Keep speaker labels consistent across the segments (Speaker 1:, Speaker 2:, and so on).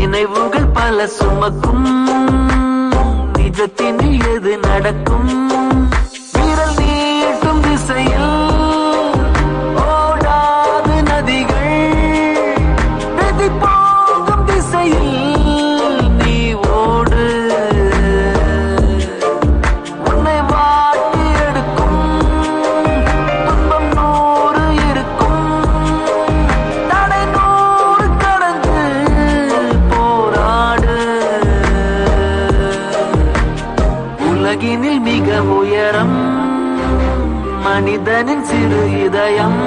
Speaker 1: நினைவுகள் பல சுமக்கும் நிஜத்தினில் எது நடக்கும் விரல் நீட்டும் திசையில் ஓடாது நதிகள் விதி போகும் திசையில் நீ ஓடு உன்னை வாட்டி எடுக்கும் துன்பம் 100 இருக்கும் தடை 100 கடந்து போராடு உலகினில் மிக உயரம் மனிதனின் சிறு இதயம்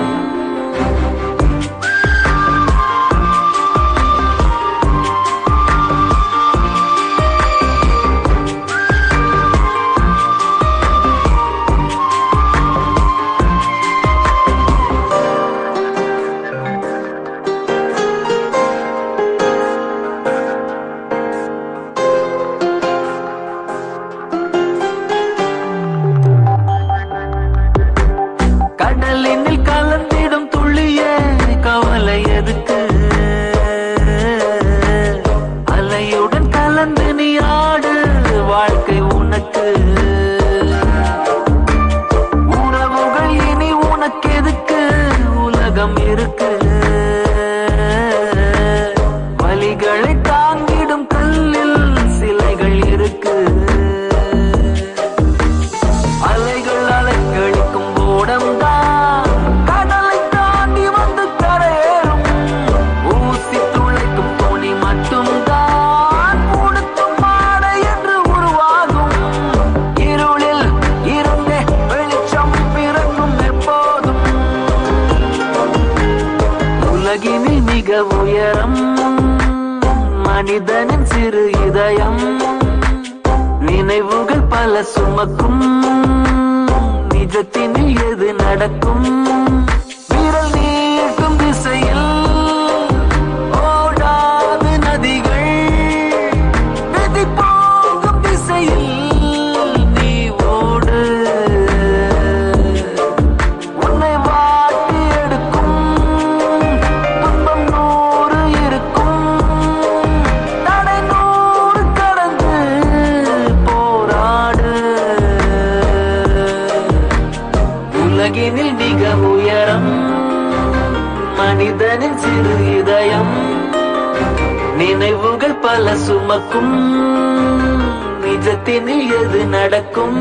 Speaker 1: கடலினில் கலந்திடும் துள்ளியே கவலை எதுக்கு அலையுடன் கலந்து நீ ஆடு வாழ்க்கை உனக்கு உறவுகள் இனி உனக்கு எதுக்கு உலகம் இருக்கு வலிகளை தாங்கிடும் கல்லில் சிலைகள் இருக்கு அலைகள் அலைக்கழிக்கும் ஓடம்தான் கடலை தாண்டி வந்து கரையேறும் ஊசி துளைக்கும் தோணி மட்டும்தான் உடுத்தும் மாடை என்று உருவாகும் இருளில் இருந்தே வெளிச்சம் பிறக்கும் எப்போதும் உலகினில் மிக உயரம் மனிதனின் சிறு இதயம் நினைவுகள் பல சுமக்கும் நிஜத்தினில் எது நடக்கும் விரல் நீட்டும் திசையில் ஓடாது நதிகள் விதி போகும் திசையில் நீ ஓடு உன்னை வாட்டி எடுக்கும் துன்பம் 100 இருக்கும் தடை 100 கடந்து போராடு உலகினில் மிக உயரம் மனிதனின் சிறு இதயம் நினைவுகள் பல சுமக்கும் நிஜத்தினில் எது நடக்கும்